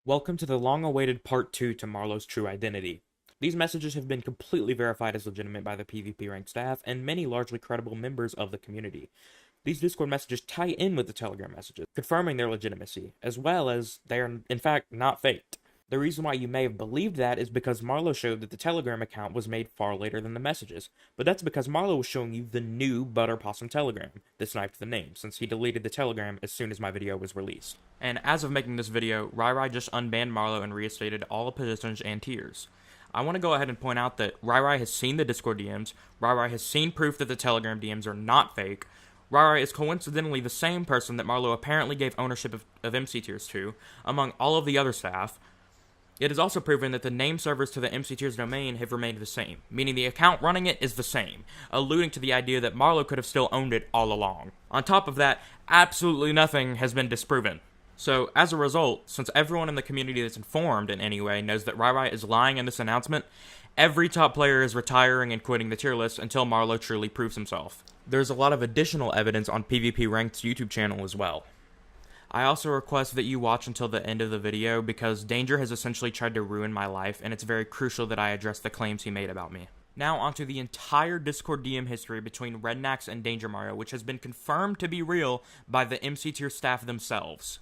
Welcome to the long-awaited Part 2 to Marlow's true identity. These messages have been completely verified as legitimate by the PvP rank staff and many largely credible members of the community. These Discord messages tie in with the Telegram messages, confirming their legitimacy, as well as they are in fact not faked. The reason why you may have believed that is because Marlow showed that the Telegram account was made far later than the messages, but that's because Marlow was showing you the new Butter Possum Telegram that sniped the name, since he deleted the Telegram as soon as my video was released. And as of making this video, Rai just unbanned Marlow and reinstated all positions and tiers. I want to go ahead and point out that Rai has seen the Discord DMs, Rai has seen proof that the Telegram DMs are not fake, Rai is coincidentally the same person that Marlow apparently gave ownership of MC tiers to, among all of the other staff. It is also proven that the name servers to the MC Tiers domain have remained the same, meaning the account running it is the same, alluding to the idea that Marlow could have still owned it all along. On top of that, absolutely nothing has been disproven. So, as a result, since everyone in the community that's informed in any way knows that Rai is lying in this announcement, every top player is retiring and quitting the tier list until Marlow truly proves himself. There's a lot of additional evidence on PvP Ranked's YouTube channel as well. I also request that you watch until the end of the video because Danger has essentially tried to ruin my life, and it's very crucial that I address the claims he made about me. Now onto the entire Discord DM history between Rednax and Danger Mario, which has been confirmed to be real by the MC Tier staff themselves.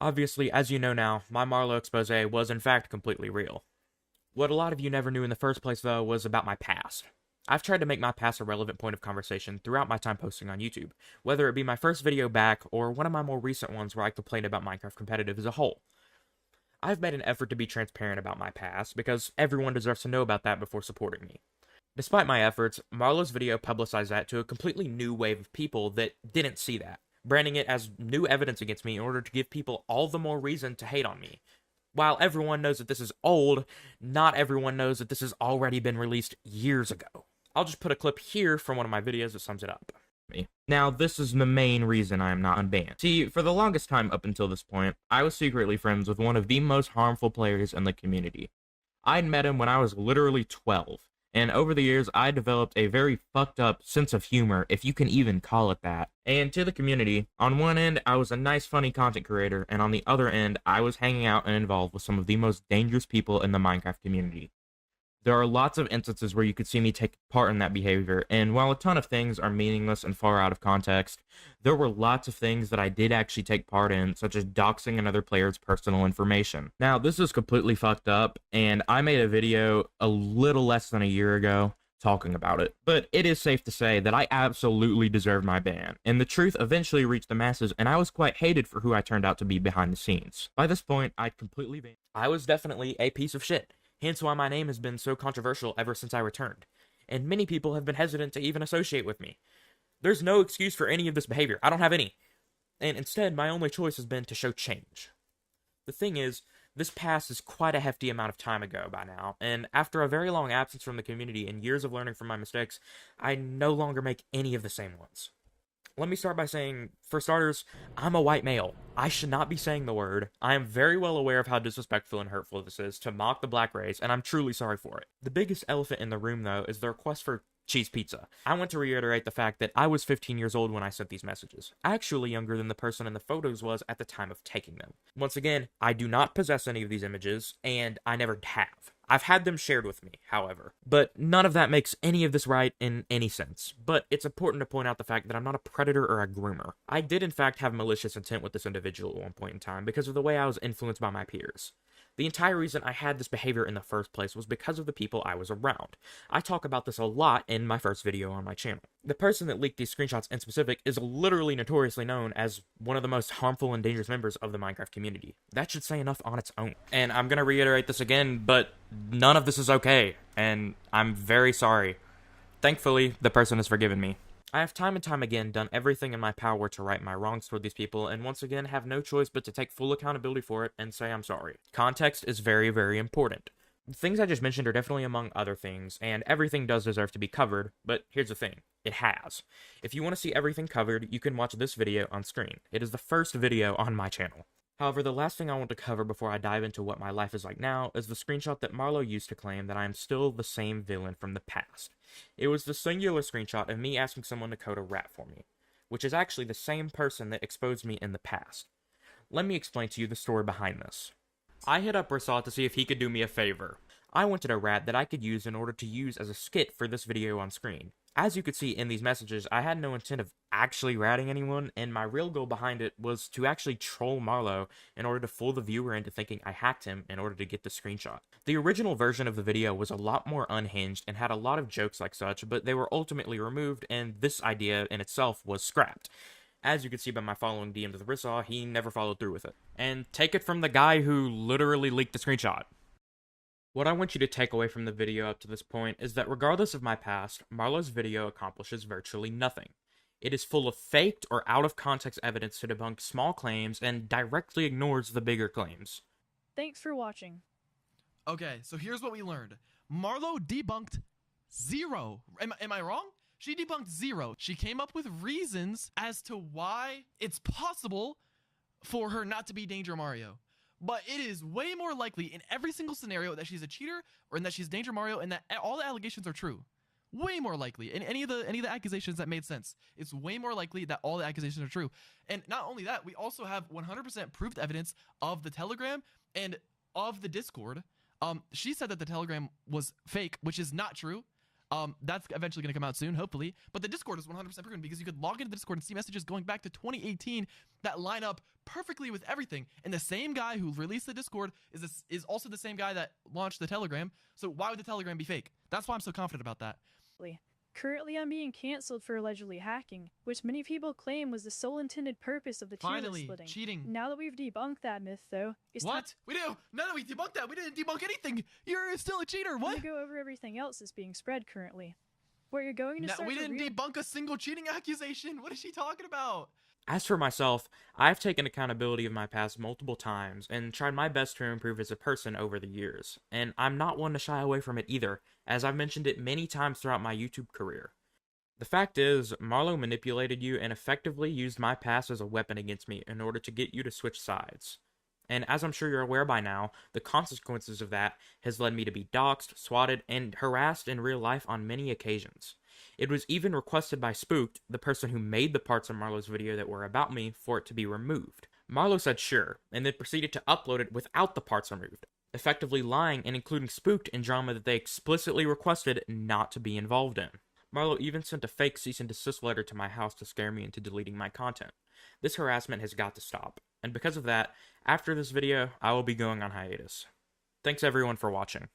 Obviously, as you know now, my Marlow expose was in fact completely real. What a lot of you never knew in the first place, though, was about my past. I've tried to make my past a relevant point of conversation throughout my time posting on YouTube, whether it be my first video back or one of my more recent ones where I complained about Minecraft competitive as a whole. I've made an effort to be transparent about my past because everyone deserves to know about that before supporting me. Despite my efforts, Marlow's video publicized that to a completely new wave of people that didn't see that, branding it as new evidence against me in order to give people all the more reason to hate on me. While everyone knows that this is old, not everyone knows that this has already been released years ago. I'll just put a clip here from one of my videos that sums it up. Now, this is the main reason I am not unbanned. See, for the longest time up until this point, I was secretly friends with one of the most harmful players in the community. I'd met him when I was literally 12, and over the years, I developed a very fucked up sense of humor, if you can even call it that. And to the community, on one end, I was a nice, funny content creator, and on the other end, I was hanging out and involved with some of the most dangerous people in the Minecraft community. There are lots of instances where you could see me take part in that behavior, and while a ton of things are meaningless and far out of context, there were lots of things that I did actually take part in, such as doxing another player's personal information. Now, this is completely fucked up, and I made a video a little less than a year ago talking about it. But it is safe to say that I absolutely deserved my ban, and the truth eventually reached the masses, and I was quite hated for who I turned out to be behind the scenes. By this point, I'd completely been. I was definitely a piece of shit. Hence why my name has been so controversial ever since I returned, and many people have been hesitant to even associate with me. There's no excuse for any of this behavior. I don't have any. And instead, my only choice has been to show change. The thing is, this past is quite a hefty amount of time ago by now, and after a very long absence from the community and years of learning from my mistakes, I no longer make any of the same ones. Let me start by saying, for starters, I'm a white male. I should not be saying the word. I am very well aware of how disrespectful and hurtful this is to mock the black race, and I'm truly sorry for it. The biggest elephant in the room, though, is the request for cheese pizza. I want to reiterate the fact that I was 15 years old when I sent these messages, actually younger than the person in the photos was at the time of taking them. Once again, I do not possess any of these images, and I never have. I've had them shared with me, however, but none of that makes any of this right in any sense. But it's important to point out the fact that I'm not a predator or a groomer. I did in fact have malicious intent with this individual at one point in time because of the way I was influenced by my peers. The entire reason I had this behavior in the first place was because of the people I was around. I talk about this a lot in my first video on my channel. The person that leaked these screenshots in specific is literally notoriously known as one of the most harmful and dangerous members of the Minecraft community. That should say enough on its own. And I'm gonna reiterate this again, but none of this is okay, and I'm very sorry. Thankfully, the person has forgiven me. I have time and time again done everything in my power to right my wrongs toward these people, and once again have no choice but to take full accountability for it and say I'm sorry. Context is very, very important. The things I just mentioned are definitely among other things, and everything does deserve to be covered, but here's the thing. It has. If you want to see everything covered, you can watch this video on screen. It is the first video on my channel. However, the last thing I want to cover before I dive into what my life is like now is the screenshot that Marlow used to claim that I am still the same villain from the past. It was the singular screenshot of me asking someone to code a rat for me, which is actually the same person that exposed me in the past. Let me explain to you the story behind this. I hit up Rissal to see if he could do me a favor. I wanted a rat that I could use in order to use as a skit for this video on screen. As you could see in these messages, I had no intent of actually ratting anyone, and my real goal behind it was to actually troll Marlow in order to fool the viewer into thinking I hacked him in order to get the screenshot. The original version of the video was a lot more unhinged and had a lot of jokes like such, but they were ultimately removed, and this idea in itself was scrapped. As you can see by my following DMs with Rissal, he never followed through with it. And take it from the guy who literally leaked the screenshot. What I want you to take away from the video up to this point is that regardless of my past, Marlow's video accomplishes virtually nothing. It is full of faked or out-of-context evidence to debunk small claims and directly ignores the bigger claims. Thanks for watching. Okay, so here's what we learned. Marlow debunked 0. Am I wrong? She debunked 0. She came up with reasons as to why it's possible for her not to be Danger Mario. But it is way more likely in every single scenario that she's a cheater or that she's Danger Mario and that all the allegations are true. Way more likely in any of the accusations that made sense. It's way more likely that all the accusations are true. And not only that, we also have 100% proved evidence of the Telegram and of the Discord. She said that the Telegram was fake, which is not true. That's eventually going to come out soon, hopefully. But the Discord is 100% proven because you could log into the Discord and see messages going back to 2018 that line up perfectly with everything. And the same guy who released the Discord is also the same guy that launched the Telegram. So why would the Telegram be fake? That's why I'm so confident about that. Currently, I'm being cancelled for allegedly hacking, which many people claim was the sole intended purpose of the tier list splitting. Cheating. Now that we've debunked that myth, though, it's What? We do? No, we debunked that. We didn't debunk anything. You're still a cheater. What? time to go over everything else that's being spread currently. Where you're going to start we to didn't debunk a single cheating accusation. What is she talking about? As for myself, I've taken accountability of my past multiple times and tried my best to improve as a person over the years, and I'm not one to shy away from it either, as I've mentioned it many times throughout my YouTube career. The fact is, Marlow manipulated you and effectively used my past as a weapon against me in order to get you to switch sides. And as I'm sure you're aware by now, the consequences of that has led me to be doxxed, swatted, and harassed in real life on many occasions. It was even requested by Spooked, the person who made the parts of Marlow's video that were about me, for it to be removed. Marlow said sure, and then proceeded to upload it without the parts removed, effectively lying and including Spooked in drama that they explicitly requested not to be involved in. Marlow even sent a fake cease and desist letter to my house to scare me into deleting my content. This harassment has got to stop, and because of that, after this video, I will be going on hiatus. Thanks everyone for watching.